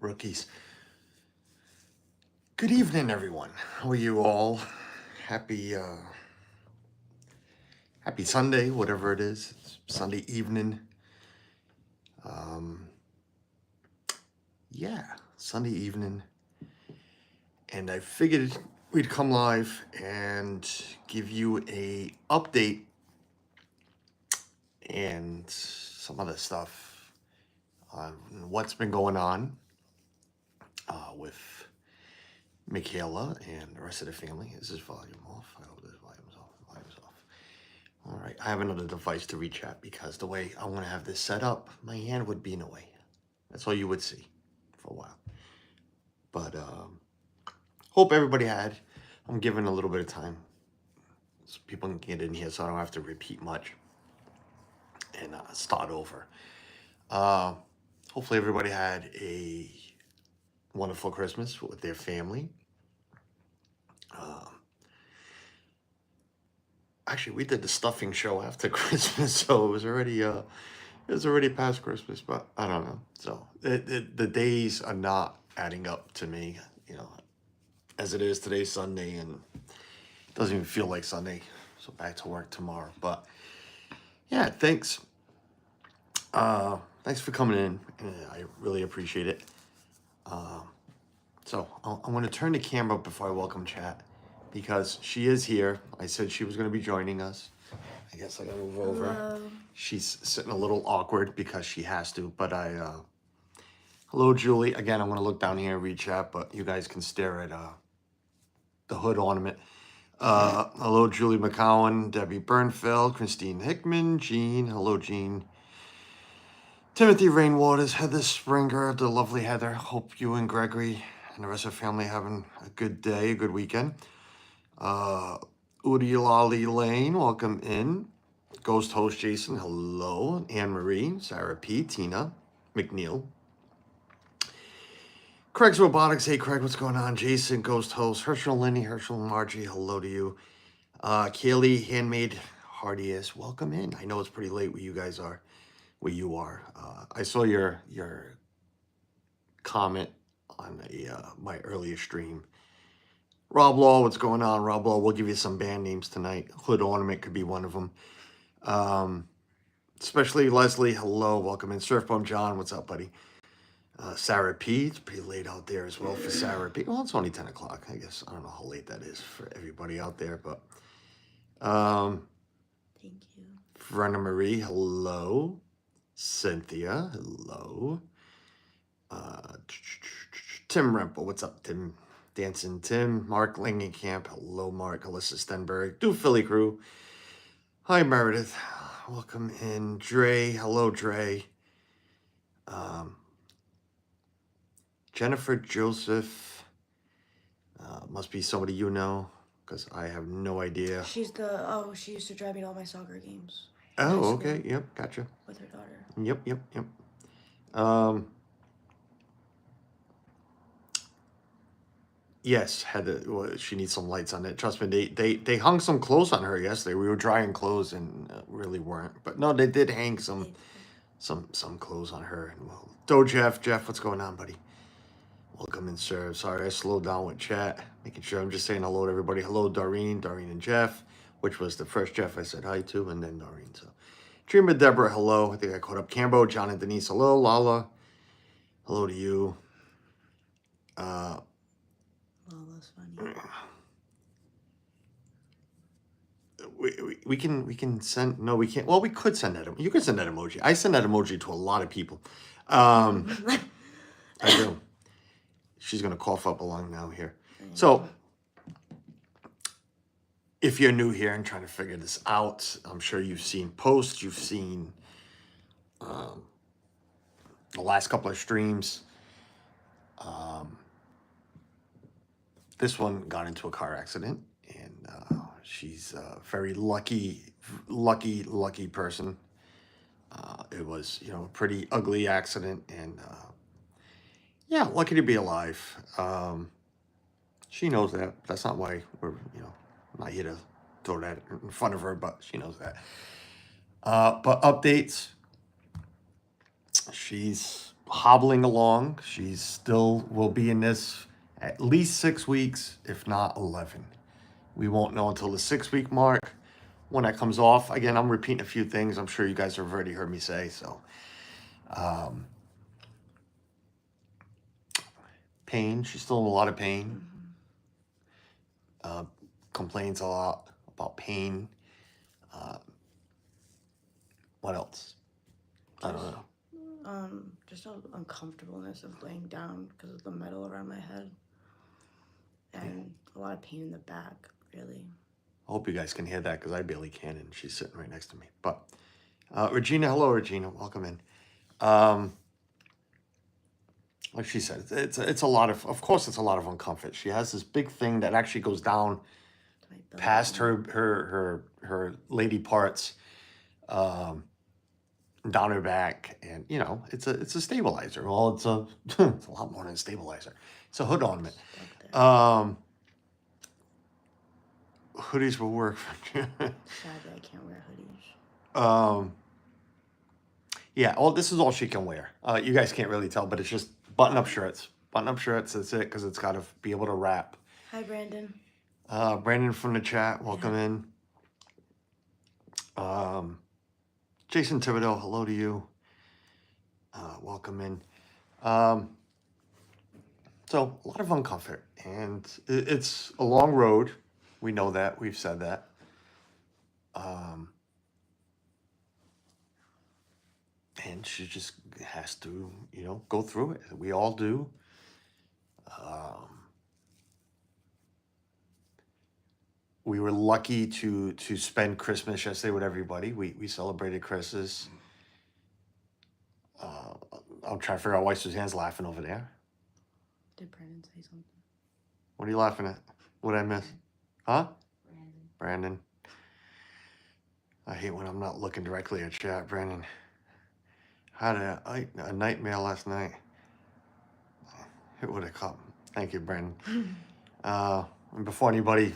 rookies. Good evening, everyone. How are you all? Happy happy Sunday, whatever it is. It's Sunday evening. Yeah, Sunday evening. And I figured we'd come live and give you a update and some other stuff on what's been going on with Mikayla and the rest of the family. Is this volume off? I hope this volume's off. Volume's off. All right, I have another device to reach at because the way I want to have this set up, my hand would be in the way. That's all you would see for a while. But hope everybody had. I'm giving a little bit of time so people can get in here so I don't have to repeat much and start over. Hopefully everybody had a wonderful Christmas with their family. Actually, we did the stuffing show after Christmas, so it was already past Christmas. But I don't know. So the days are not adding up to me, as it is today's Sunday, and it doesn't even feel like Sunday. So back to work tomorrow. But yeah, thanks. Thanks for coming in. I really appreciate it. So I'm going to turn the camera up before I welcome chat because she is here. I said she was going to be joining us. I guess I got to move over. Hello. She's sitting a little awkward because she has to, but hello, Julie. Again, I'm going to look down here and read chat, but you guys can stare at the hood ornament. Hello, Julie McCowan, Debbie Bernfeld, Christine Hickman, Jean. Hello, Jean. Timothy Rainwaters, Heather Springer, the lovely Heather. Hope you and Gregory and the rest of the family having a good day, a good weekend. Udilali Lane, welcome in. Ghost host Jason, hello. Anne Marie, Sarah P, Tina, McNeil. Craig's Robotics, hey Craig, what's going on? Jason, Ghost host, Herschel, Lenny, Herschel, Margie, hello to you. Kaylee, Handmade Hardiest, welcome in. I know it's pretty late where you guys are, where you are. I saw your comment on my earlier stream. Rob Law, what's going on? Rob Law, we'll give you some band names tonight. Hood Ornament could be one of them. Especially Leslie, hello, welcome in. Surf Bum John, what's up, buddy? Sarah P, it's pretty late out there as well for Sarah P. Well, it's only 10 o'clock, I guess. I don't know how late that is for everybody out there, but Thank you. Verna Marie, hello. Cynthia, hello. Tim Rempel, what's up, Tim? Dancing Tim, Mark Langenkamp, hello, Mark. Alyssa Stenberg, Do Philly Crew. Hi, Meredith. Welcome in. Dre, hello, Dre. Jennifer Joseph, must be somebody you know, because I have no idea. She used to drive me to all my soccer games. Oh, okay, yep, gotcha. With her daughter. Yep. Yes, Heather, she needs some lights on it. Trust me, they hung some clothes on her yesterday. We were drying clothes and really weren't. But no, they did hang some clothes on her. And well, Jeff, what's going on, buddy? Welcome in, sir. Sorry, I slowed down with chat. Making sure I'm just saying hello to everybody. Hello, Doreen and Jeff, which was the first Jeff I said hi to, and then Doreen. So, Dreamer Deborah, hello. I think I caught up. Cambo, John and Denise, hello. Lala, hello to you. Lala's funny. We can send. No, we can't. Well, we could send that. You could send that emoji. I send that emoji to a lot of people. I do. She's gonna cough up a lung now here. So, if you're new here and trying to figure this out, I'm sure you've seen posts. You've seen the last couple of streams. This one got into a car accident, and she's a very lucky person. It was, a pretty ugly accident, and yeah, lucky to be alive. She knows that. That's not why we're, not here to throw that in front of her, but she knows that. But updates. She's hobbling along. She still will be in this at least 6 weeks, if not 11. We won't know until the 6-week mark when that comes off. Again, I'm repeating a few things I'm sure you guys have already heard me say. So, pain. She's still in a lot of pain. Complains a lot about pain. What else? I don't know. Just an uncomfortableness of laying down because of the metal around my head, and a lot of pain in the back. Really. I hope you guys can hear that because I barely can, and she's sitting right next to me. But Regina, hello, Regina, welcome in. Like she said, it's a lot of course, it's a lot of uncomfort. She has this big thing that actually goes down past her lady parts, down her back, and you know it's a stabilizer. Well, it's a it's a lot more than a stabilizer. It's a hood ornament. Hoodies will work. Sadly, I can't wear hoodies. Yeah, this is all she can wear. You guys can't really tell, but it's just button-up shirts. Button-up shirts, that's it, because it's got to be able to wrap. Hi, Brandon. Brandon from the chat, welcome in. Jason Thibodeau, hello to you. Welcome in. So, a lot of uncomfort, and it's a long road. We know that. We've said that. And she just has to, go through it. We all do. We were lucky to spend Christmas yesterday with everybody. We celebrated Christmas. I'm trying to figure out why Suzanne's laughing over there. Did Brandon say something? What are you laughing at? What did I miss? Huh? Brandon. I hate when I'm not looking directly at chat. Brandon had a nightmare last night. It would have come. Thank you, Brandon. And before anybody,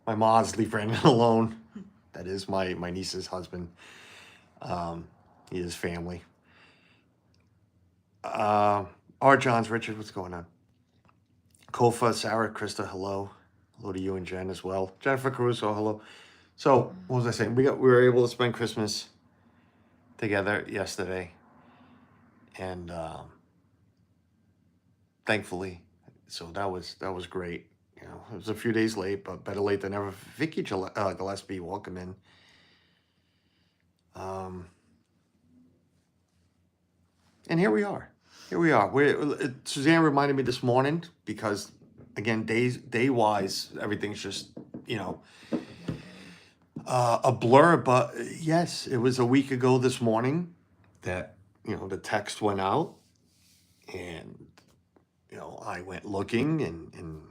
my moms leave Brandon alone. That is my niece's husband. He is family. Art Johns, Richard, what's going on? Kofa, Sarah, Krista, hello. Hello to you and Jen as well. Jennifer Caruso, hello. So, what was I saying? We were able to spend Christmas together yesterday, and thankfully, so that was great. It was a few days late, but better late than never. Vicky Gillespie, welcome in. And here we are. Suzanne reminded me this morning because, again, day-wise, everything's just, a blur. But yes, it was a week ago this morning that, the text went out, and, I went looking and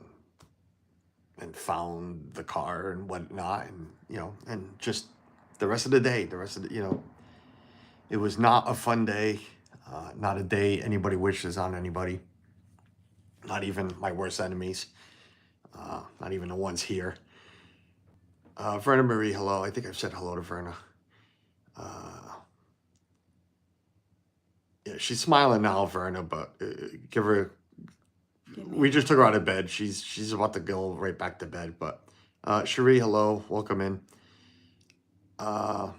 found the car and whatnot, and just the rest of the day, it was not a fun day. Not a day anybody wishes on anybody. Not even my worst enemies. Not even the ones here. Verna Marie, hello. I think I've said hello to Verna. Yeah, she's smiling now, Verna, but give her. We just took her out of bed. She's about to go right back to bed. But Cherie, hello. Welcome in. I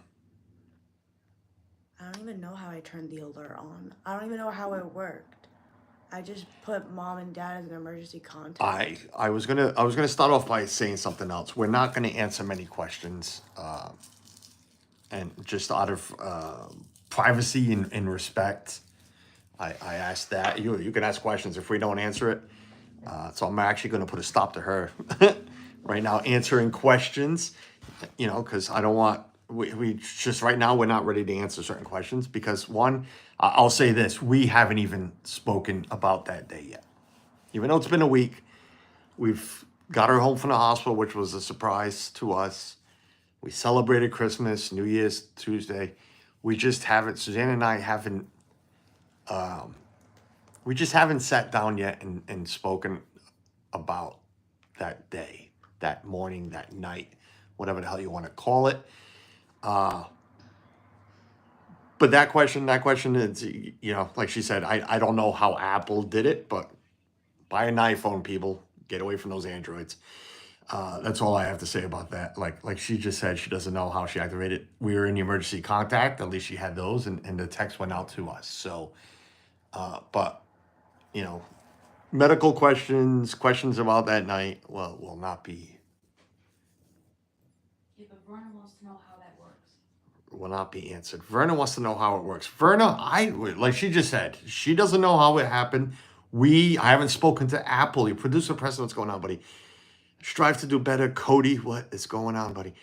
don't even know how I turned the alert on. I don't even know how it worked. I just put mom and dad as an emergency contact. I was gonna start off by saying something else. We're not gonna answer many questions, and just out of privacy and respect, I asked that. You can ask questions if we don't answer it. So I'm actually gonna put a stop to her right now answering questions. Because I don't want. We just right now we're not ready to answer certain questions because one, I'll say this: we haven't even spoken about that day yet. Even though it's been a week, we've got her home from the hospital, which was a surprise to us. We celebrated Christmas, New Year's Tuesday. We just haven't. Suzanne and I haven't. We just haven't sat down yet and spoken about that day, that morning, that night, whatever the hell you want to call it. But that question is, you know, like she said, I don't know how Apple did it, but buy an iPhone, people. Get away from those Androids. That's all I have to say about that. Like she just said, she doesn't know how she activated. We were in the emergency contact. At least she had those, and the text went out to us. So, but you know, medical questions about that night, well, will not be Yeah, but Verna wants to know how that works. will not be answered. Verna wants to know how it works. Verna, like she just said, she doesn't know how it happened. I haven't spoken to Apple. Your producer, Preston, what's going on, buddy? Strive to do better. Cody, what is going on, buddy?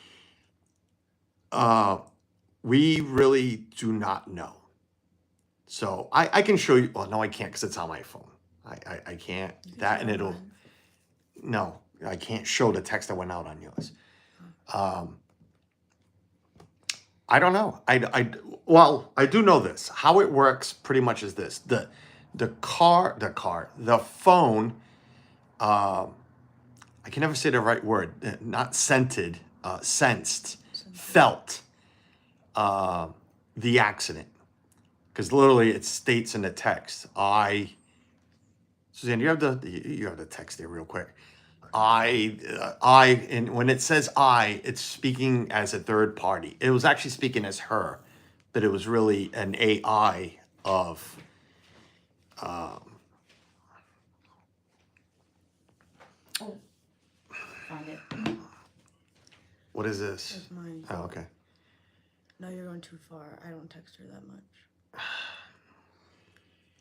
We really do not know. So I can show you. Well, no, I can't because it's on my phone. I can't. You can That show and it'll. mine. No, I can't show the text that went out on yours. I don't know. Well, I do know this. How it works pretty much is this. The phone, I can never say the right word, not scented, sensed, felt the accident. Because literally it states in the text, Suzanne, you have the text there real quick. And when it says it's speaking as a third party. It was actually speaking as her, but it was really an AI of, Find it. what is this? That's mine. Oh, okay. No, you're going too far. I don't text her that much.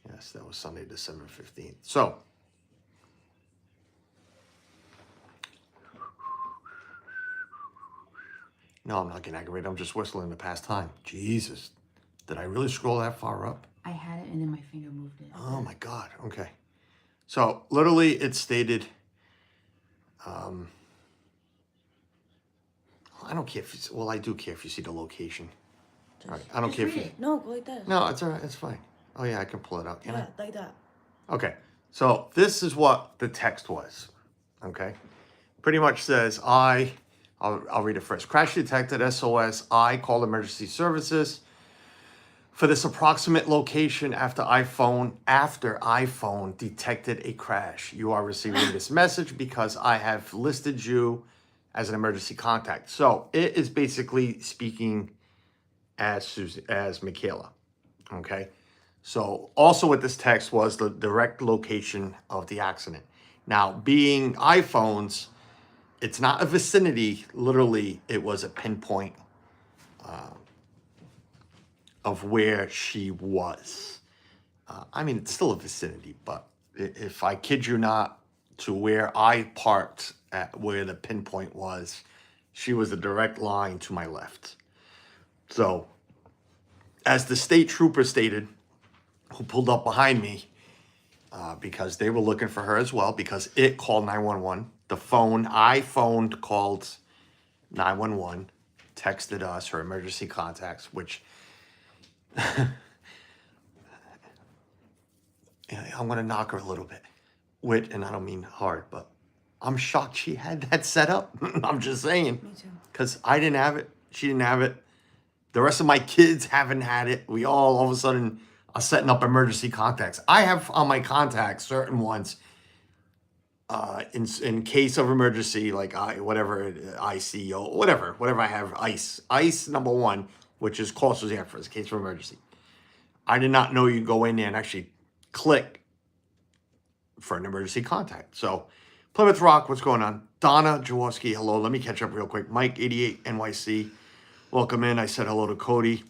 Yes, that was Sunday, December 15th. So, no, I'm not getting aggravated. I'm just whistling the past time. Jesus. Did I really scroll that far up? I had it and then my finger moved it. Oh my God. Okay. So literally it stated, I don't care if I do care if you see the location. All right. I don't care if you, No, go like this. no, it's all right. It's fine. Oh yeah, I can pull it out. Can Yeah, like that. Okay. So this is what the text was. Okay. Pretty much says, I'll read it first. Crash detected, SOS. I call emergency services for this approximate location after iPhone detected a crash. You are receiving this message because I have listed you as an emergency contact. So it is basically speaking as Mikayla. Okay. So also with this text was the direct location of the accident. Now, being iPhones, it's not a vicinity. Literally, it was a pinpoint of where she was. I mean, it's still a vicinity, but if I kid you not, to where I parked at where the pinpoint was, she was a direct line to my left. So, as the state trooper stated, who pulled up behind me, because they were looking for her as well, because it called 911. The iPhone called 911, texted us, her emergency contacts, which I'm going to knock her a little bit. And I don't mean hard, but I'm shocked she had that set up. I'm just saying. Me too. Because I didn't have it. She didn't have it. The rest of my kids haven't had it. We all of a sudden are setting up emergency contacts. I have on my contacts certain ones in case of emergency, like ICO, whatever I have, ICE number 1, which is call Suzanne for case of emergency. I did not know you go in there and actually click for an emergency contact. So Plymouth Rock, what's going on? Donna Jaworski, hello. Let me catch up real quick. Mike 88 NYC, welcome in. I said hello to Cody.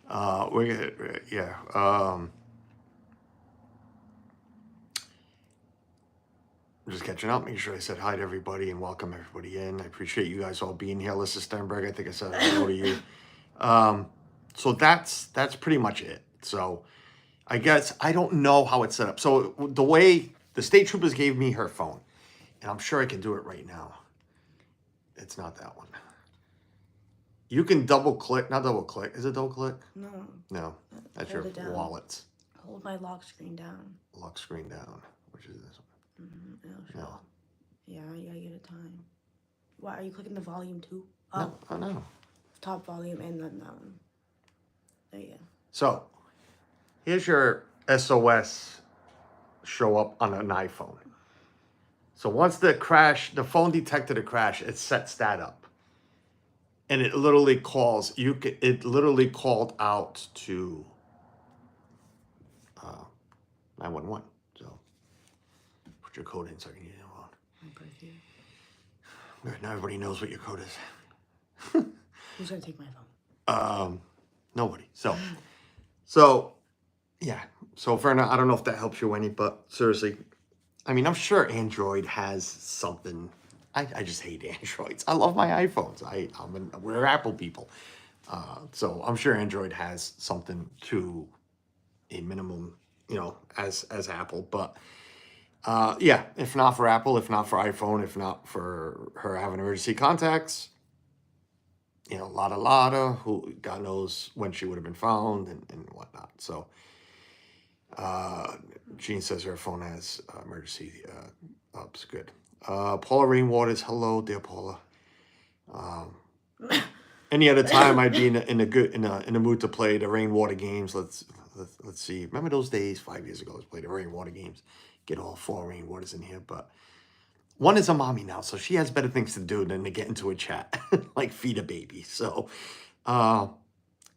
I'm just catching up, making sure I said hi to everybody and welcome everybody in. I appreciate you guys all being here. Alyssa Sternberg, I think I said hello to you. So that's pretty much it. So I guess I don't know how it's set up. So the way the state troopers gave me her phone, and I'm sure I can do it right now. It's not that one. You can not double click. Is it double click? No. No, that's Hold your it down. wallets. Hold my lock screen down. Lock screen down, which is this one. No. Yeah, you gotta give it time. Why are you clicking the volume too? No, oh no. Top volume and then that one. Yeah. So, here's your SOS show up on an iPhone. So once the phone detected a crash, it sets that up, and it literally calls. It literally called out to 911. So put your code in so I can get it on. My birthday. Good. Now everybody knows what your code is. Who's gonna take my phone? Nobody. So yeah. So Verna, I don't know if that helps you any, but seriously, I mean, I'm sure Android has something. I just hate Androids. I love my iPhones. We're Apple people. So I'm sure Android has something to a minimum, as Apple. But yeah, if not for Apple, if not for iPhone, if not for her having emergency contacts, Lotta, who God knows when she would have been found and whatnot. So Jean says her phone has emergency ups. Good. Paula Rainwaters, hello, dear Paula. Any other time I'd be in a mood to play the rainwater games. Let's see. Remember those days 5 years ago? Let's play the rainwater games. Get all 4 rainwaters in here. But one is a mommy now, so she has better things to do than to get into a chat like feed a baby. So,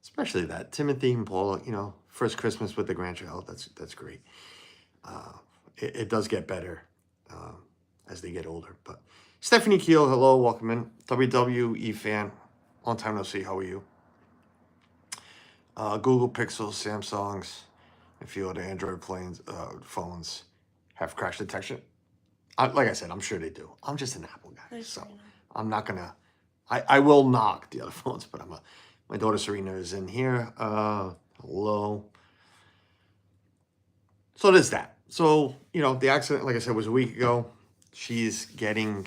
especially that Timothy and Paula. First Christmas with the grandchild. That's great. It does get better as they get older. But Stephanie Keel, hello, welcome in. WWE fan. Long time no see. How are you? Google Pixels, Samsungs, a few other Android phones have crash detection. Like I said, I'm sure they do. I'm just an Apple guy, so I'm not gonna. I will knock the other phones, but my daughter Serena is in here. Hello. So there's that. So the accident, like I said, was a week ago. She's getting.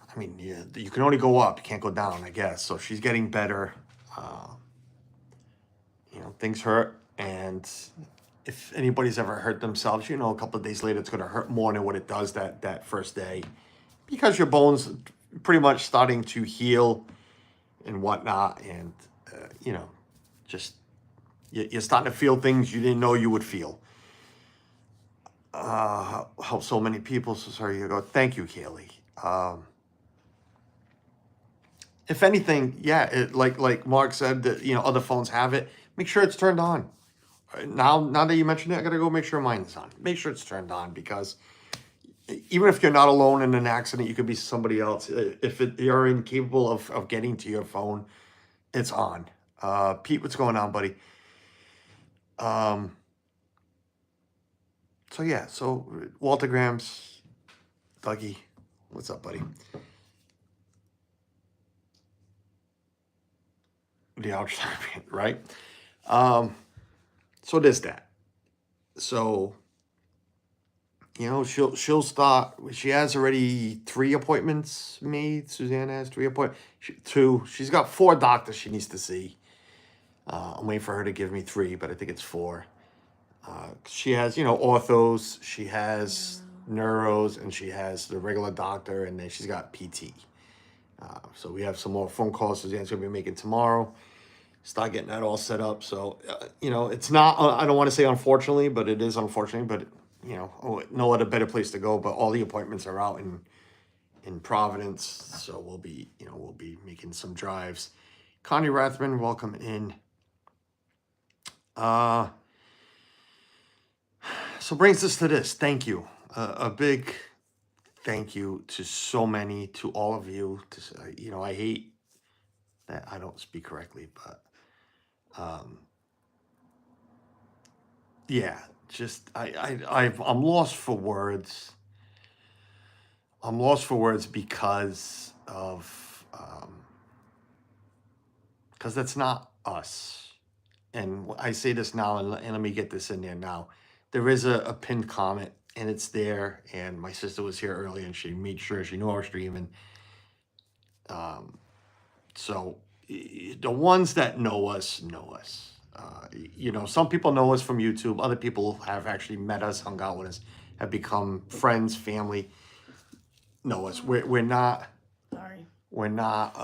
I mean, yeah, you can only go up. You can't go down, I guess. So she's getting better. Things hurt. And if anybody's ever hurt themselves, a couple of days later, it's going to hurt more than what it does that first day. Because your bones pretty much starting to heal and whatnot. And, just you're starting to feel things you didn't know you would feel. Help so many people. So sorry you go. Thank you, Kaylee. If anything, yeah, like Mark said, that other phones have it. Make sure it's turned on. Now that you mentioned it, I gotta go make sure mine is on. Make sure it's turned on, because even if you're not alone in an accident, you could be somebody else. If you're incapable of getting to your phone, it's on. Pete, what's going on, buddy? So yeah, so Walter Grams, Dougie, what's up, buddy? The outside, right? So there's that. So she'll start. She has already 3 appointments made. Suzanne has 3 appointments. 2. She's got 4 doctors she needs to see. I'm waiting for her to give me 3, but I think it's 4. She has orthos. She has neuros, and she has the regular doctor, and then she's got PT. So we have some more phone calls Suzanne's gonna be making tomorrow. Start getting that all set up. So, it's not, I don't want to say unfortunately, but it is unfortunately, but no other better place to go. But all the appointments are out in Providence. So we'll be making some drives. Connie Rathman, welcome in. So brings us to this. Thank you. A big thank you to so many, to all of you. I hate that I don't speak correctly, but yeah, just I'm lost for words. I'm lost for words because that's not us. And I say this now, and let me get this in there now. There is a pinned comment, and it's there. And my sister was here early, and she made sure she knew I was streaming. So the ones that know us know us. Some people know us from YouTube. Other people have actually met us, hung out with us, have become friends, family. Know us. We're not. Sorry. We're not.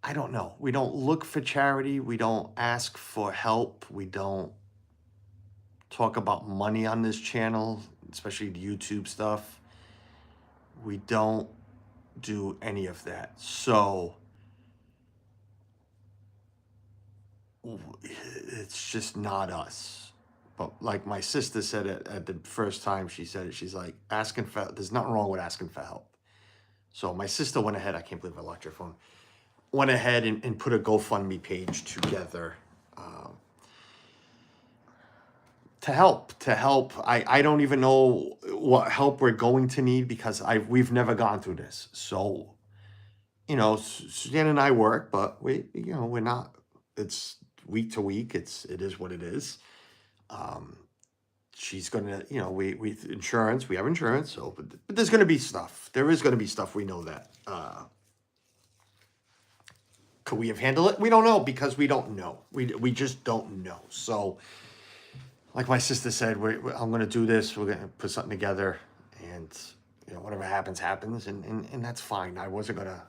I don't know. We don't look for charity. We don't ask for help. We don't talk about money on this channel, especially the YouTube stuff. We don't do any of that. So it's just not us. But like my sister said it at the first time she said it, she's like, asking for, there's nothing wrong with asking for help. So my sister went ahead, I can't believe I locked your phone, went ahead and put a GoFundMe page together to help. I don't even know what help we're going to need because we've never gone through this. So, you know, Suzanne and I work, but we're not, it's week to week. It is what it is. She's gonna, we insurance, we have insurance. So, but there's going to be stuff. There is going to be stuff. We know that. Could we have handled it? We don't know because we don't know. We just don't know. So, like my sister said, I'm going to do this. We're going to put something together, and whatever happens, happens, and that's fine. I wasn't going to,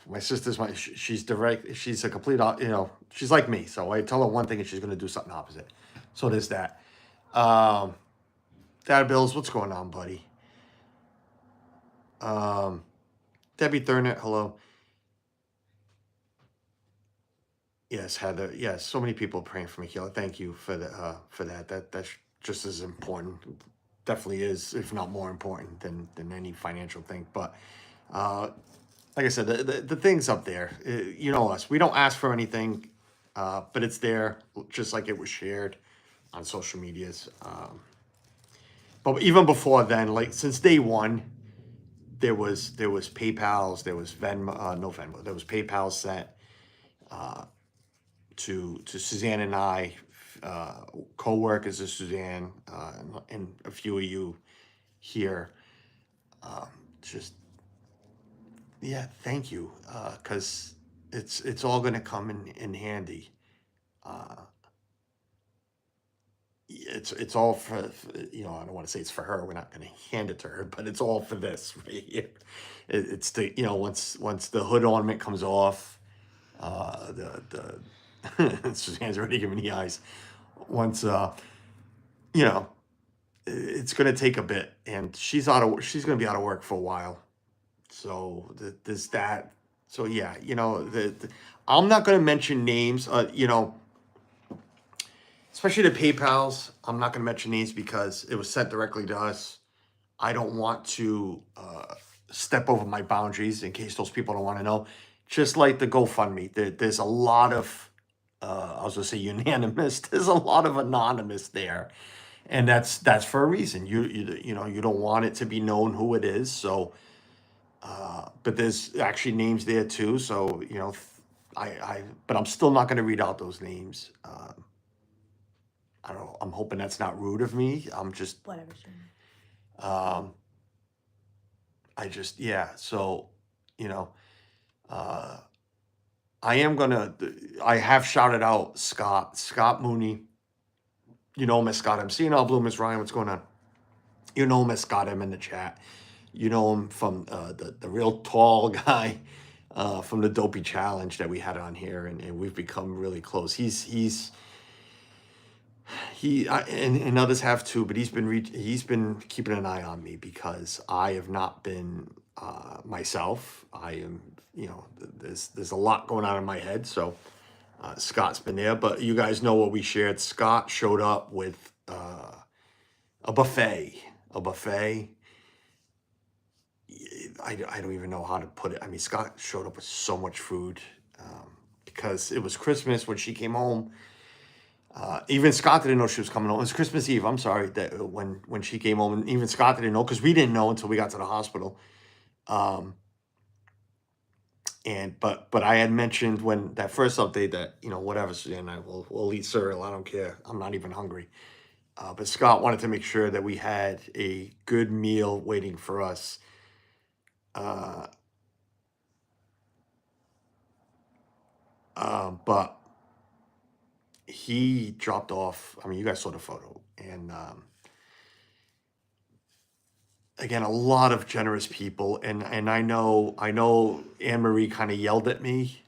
my sister's she's direct. She's a complete, she's like me. So I tell her one thing, and she's going to do something opposite. So there's that. Dad Bills, what's going on, buddy? Debbie Thurnet, hello. Yes, Heather. Yes, so many people praying for Mikayla. Thank you for that. That's just as important. Definitely is, if not more important than any financial thing. But like I said, the thing's up there. You know us. We don't ask for anything, but it's there, just like it was shared on social medias. But even before then, like since day one, there was PayPal's, there was Venmo, no Venmo, there was PayPal sent to Suzanne and I, co-workers of Suzanne, and a few of you here. Just, yeah, thank you, because it's all going to come in handy. It's all for, I don't want to say it's for her. We're not going to hand it to her, but it's all for this right here. It's the, once the hood ornament comes off, the Suzanne's already giving the eyes. Once it's gonna take a bit, and she's gonna be out of work for a while. So there's that. So yeah, I'm not gonna mention names. Especially the PayPal's. I'm not gonna mention names because it was sent directly to us. I don't want to step over my boundaries in case those people don't want to know. Just like the GoFundMe, there's a lot of, I was gonna say unanimous. There's a lot of anonymous there, and that's for a reason. You don't want it to be known who it is. So, but there's actually names there too. So but I'm still not gonna read out those names. I don't know. I'm hoping that's not rude of me. I'm just Whatever, sure. yeah. So, I have shouted out Scott Mooney. You know him as Scott M. Seeing all blue, Miss Ryan, what's going on? You know him as Scott M in the chat. You know him from the real tall guy from the Dopey Challenge that we had on here, and we've become really close. And others have too, but he's been keeping an eye on me because I have not been myself. I am, there's a lot going on in my head. So Scott's been there, but you guys know what we shared. Scott showed up with a buffet. I don't even know how to put it. I mean, Scott showed up with so much food because it was Christmas when she came home. Even Scott didn't know she was coming home. It was Christmas Eve. I'm sorry that when she came home, and even Scott didn't know because we didn't know until we got to the hospital. But I had mentioned when that first update that whatever, Suzanne and I we'll eat cereal. I don't care. I'm not even hungry. But Scott wanted to make sure that we had a good meal waiting for us. But he dropped off. I mean, you guys saw the photo, and again, a lot of generous people, and I know Anne Marie kind of yelled at me,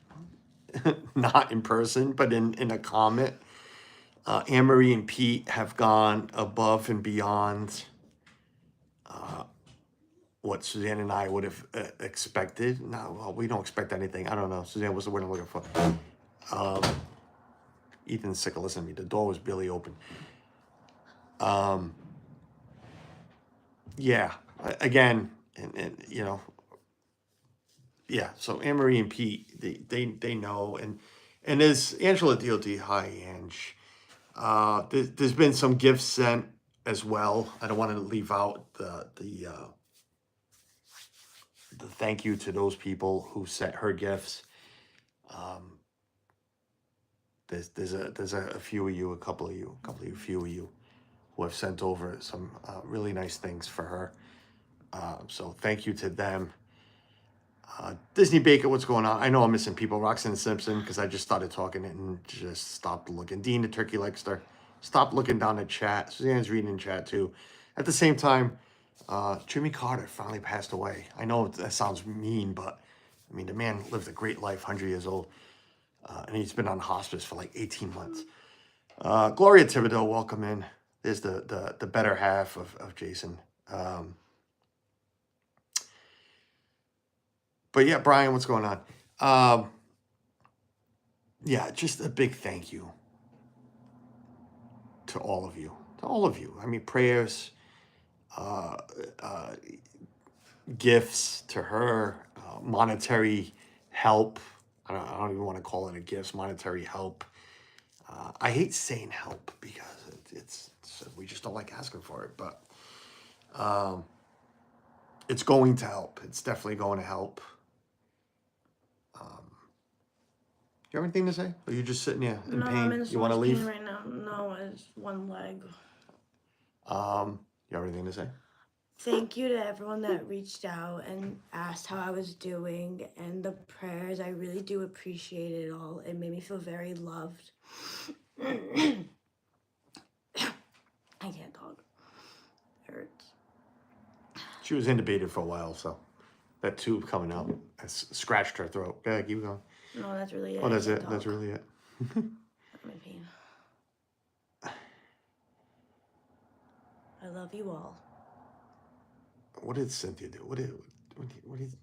not in person, but in a comment. Anne Marie and Pete have gone above and beyond what Suzanne and I would have expected. No, well, we don't expect anything. I don't know. Suzanne, what's the word I'm looking for? Ethan's sick of listening to me. The door was barely open. Yeah, again, and you know, yeah. So Anne Marie and Pete, they know, and as Angela DOD, hi Ange. There's been some gifts sent as well. I don't want to leave out the thank you to those people who sent her gifts. There's a few of you, a few of you who have sent over some really nice things for her. So thank you to them. Disney Baker, what's going on? I know I'm missing people. Roxanne Simpson, because I just started talking and just stopped looking. Dean, the turkey likester, stop looking down the chat. Suzanne's reading in chat too. At the same time, Jimmy Carter finally passed away. I know that sounds mean, but I mean, the man lived a great life, 100 years old. And he's been on hospice for like 18 months. Gloria Thibodeau, welcome in. There's the better half of Jason. But yeah, Brian, what's going on? Yeah, just a big thank you to all of you. To all of you. I mean, prayers, gifts to her, monetary help. I don't even want to call it a gift, monetary help. I hate saying help because it's we just don't like asking for it, but it's going to help. It's definitely going to help. You have anything to say? Or are you just sitting here in No, pain? I'm in so You want to much leave? pain right now. No, it's one leg. You have anything to say? Thank you to everyone that reached out and asked how I was doing and the prayers. I really do appreciate it all. It made me feel very loved. I can't talk. It hurts. She was intubated for a while, so that tube coming out has scratched her throat. Yeah, keep going. No, that's really it. Oh, that's I it. can't That's talk. really it. I'm in pain. I love you all. What did Cynthia do? What did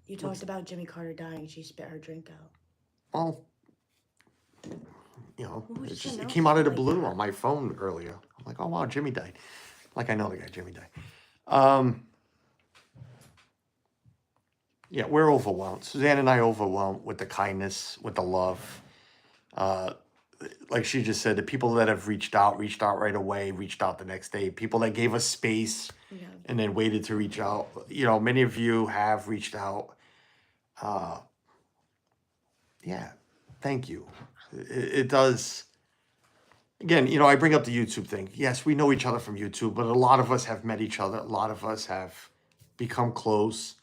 You talked about Jimmy Carter dying. She spit her drink out. Well, you know, Who would it say just no it came to out of the like blue that? on my phone earlier. I'm like, oh wow, Jimmy died. Like I know the guy Jimmy died. Yeah, we're overwhelmed. Suzanne and I overwhelmed with the kindness, with the love. Like she just said, the people that have reached out right away, reached out the next day. People that gave us space Yeah. and then waited to reach out. You know, many of you have reached out. Yeah, thank you. It does. Again, you know, I bring up the YouTube thing. Yes, we know each other from YouTube, but a lot of us have met each other. A lot of us have become close.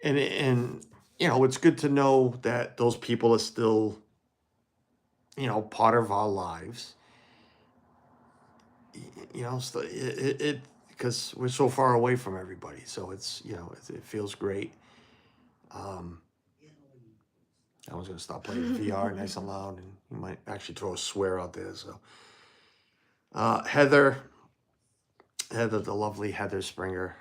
And you know, it's good to know that those people are still, you know, part of our lives. You know, so it because we're so far away from everybody. So it's, you know, it feels great. I was gonna stop playing VR nice and loud, and you might actually throw a swear out there. So, Heather, the lovely Heather Springer,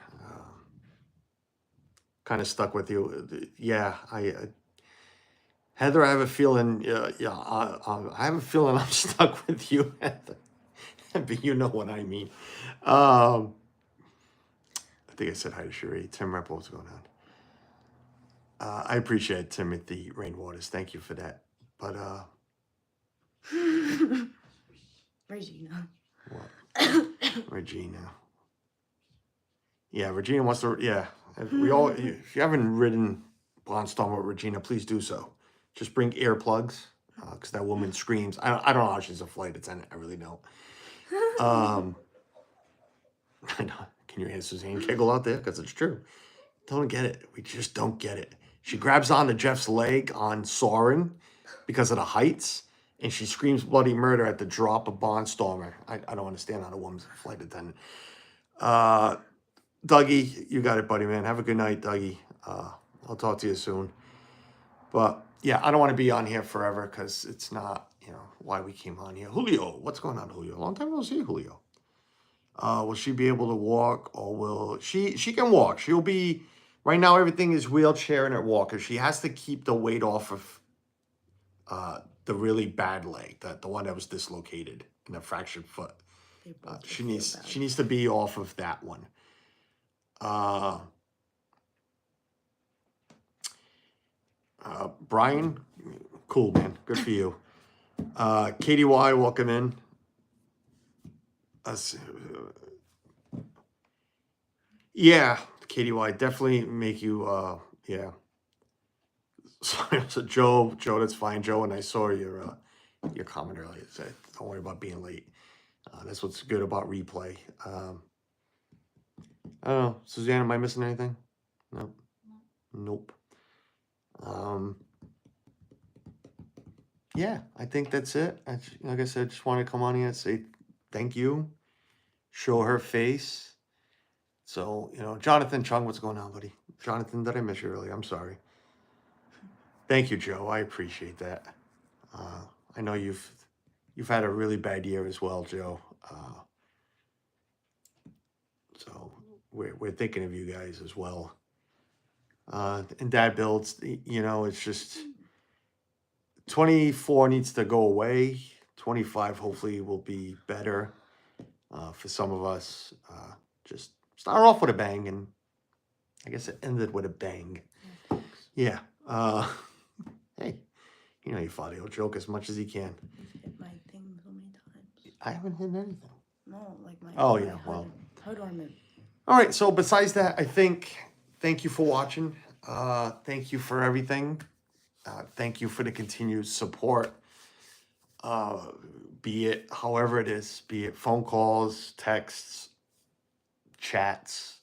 kind of stuck with you. Yeah, Heather, I have a feeling. I have a feeling I'm stuck with you, Heather. But you know what I mean. I think I said hi to Cherie. Tim Rep, what's going on? I appreciate Timothy Rainwaters. Thank you for that. But Regina. what? Regina. Yeah, Regina wants to. Yeah, if if you haven't ridden Barnstorm with Regina, please do so. Just bring earplugs, because that woman screams. I don't know how she's a flight attendant. I really don't. I know. Can you hear Suzanne giggle out there? Because it's true. Don't get it. We just don't get it. She grabs onto Jeff's leg on Soarin' because of the heights, and she screams bloody murder at the drop of Barnstormer. I don't understand how the woman's a flight attendant. Dougie, you got it, buddy, man. Have a good night, Dougie. I'll talk to you soon. But yeah, I don't want to be on here forever because it's not, why we came on here. Julio, what's going on, Julio? Long time no see, Julio. Will she be able to walk, or will she can walk. She'll be, right now everything is wheelchair and her walker. She has to keep the weight off of the really bad leg, the one that was dislocated and a fractured foot. She needs to be off of that one. Brian, cool, man. Good for you. Katie Y, welcome in. Yeah, Katie Y, definitely make you, yeah. So Joe, that's fine, Joe, and I saw your comment earlier. It said, don't worry about being late. That's what's good about replay. I don't know, Suzanne, am I missing anything? No. Nope. Yeah, I think that's it. Like I said, just want to come on here and say thank you, show her face. So, Jonathan Chung, what's going on, buddy? Jonathan, did I miss you earlier? I'm sorry. Thank you, Joe. I appreciate that. I know you've had a really bad year as well, Joe. So we're thinking of you guys as well. And Dad builds, it's just 24 needs to go away. 25 hopefully will be better for some of us. Just start off with a bang, and I guess it ended with a bang. Yeah. Hey, your father will joke as much as he can. You've hit my thing so many times. I haven't hit anything. No, like my. Oh, yeah, well. HUD ornament. All right, so besides that, I think, thank you for watching. Thank you for everything. Thank you for the continued support. Be it however it is, be it phone calls, texts, chats,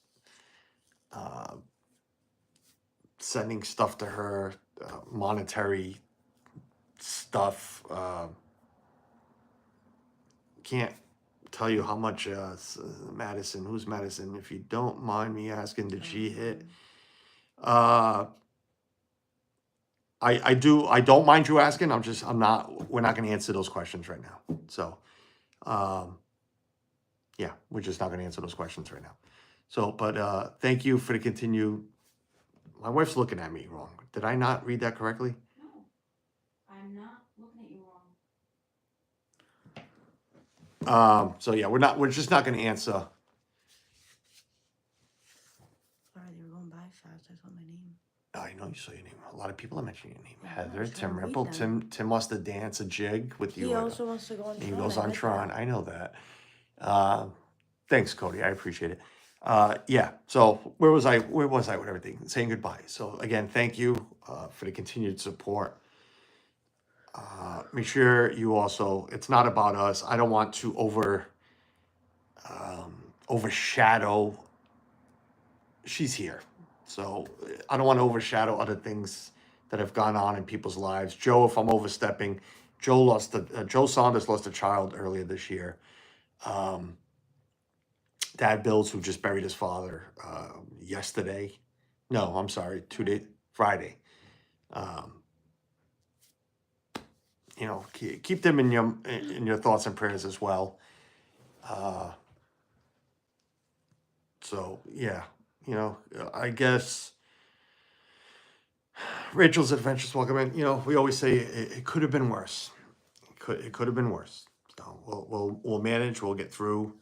sending stuff to her, monetary stuff. Can't tell you how much Madison, who's Madison, if you don't mind me asking, did she hit? I don't mind you asking. We're not going to answer those questions right now. So, yeah, we're just not going to answer those questions right now. So, but thank you for the continued. My wife's looking at me wrong. Did I not read that correctly? No, I'm not looking at you wrong. So yeah, we're just not going to answer. Sorry, they were going by fast. I saw my name. I know you saw your name. A lot of people are mentioning your name. Yeah, Heather, I'm trying Tim to read Ripple, them. Tim wants to dance a jig with you. He also wants to go on Tron. He goes I on like Tron. that. I know that. Thanks, Cody. I appreciate it. Yeah. So where was I with everything? Saying goodbye. So again, thank you for the continued support. Make sure you also, it's not about us. I don't want to overshadow. She's here. So I don't want to overshadow other things that have gone on in people's lives. Joe, if I'm overstepping, Joe Saunders lost a child earlier this year. Dad Bills, who just buried his father yesterday. No, I'm sorry, Friday. Keep them in your thoughts and prayers as well. So yeah, I guess Rachel's Adventures, welcome in. We always say it could have been worse. It could have been worse. So we'll manage. We'll get through.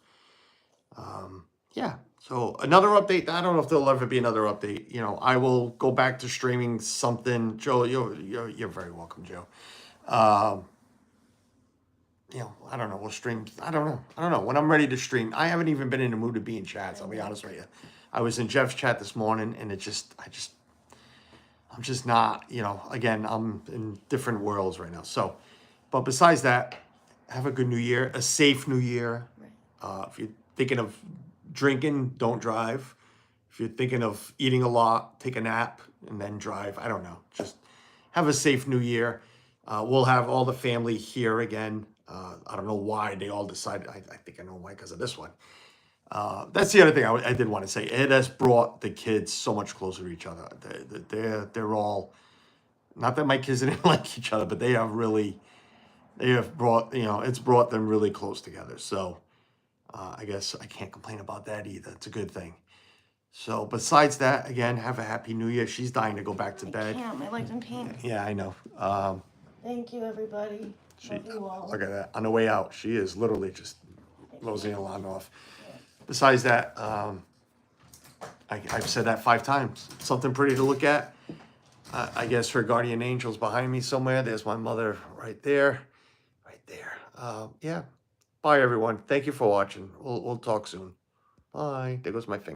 Yeah. So another update. I don't know if there'll ever be another update. I will go back to streaming something. Joe, you're very welcome, Joe. I don't know. We'll stream. I don't know when I'm ready to stream. I haven't even been in the mood to be in chats. I'll be honest with you. I was in Jeff's chat this morning, and I'm just not. Again, I'm in different worlds right now. So, but besides that, have a good New Year, a safe New Year. Right. If you're thinking of drinking, don't drive. If you're thinking of eating a lot, take a nap and then drive. I don't know. Just have a safe New Year. We'll have all the family here again. I don't know why they all decided. I think I know why, because of this one. That's the other thing I did want to say. It has brought the kids so much closer to each other. They're all, not that my kids didn't like each other, but they have brought, it's brought them really close together. So I guess I can't complain about that either. It's a good thing. So besides that, again, have a happy New Year. She's dying to go back to I bed. can't. My leg's in pain. Yeah, I know. Thank you, everybody. Love you all. Look at that. On the way out, she is literally just closing the alarm off. Besides that, I've said that 5 times. Something pretty to look at. I guess her guardian angel's behind me somewhere. There's my mother right there. Right there. Yeah. Bye, everyone. Thank you for watching. We'll talk soon. Bye. There goes my finger.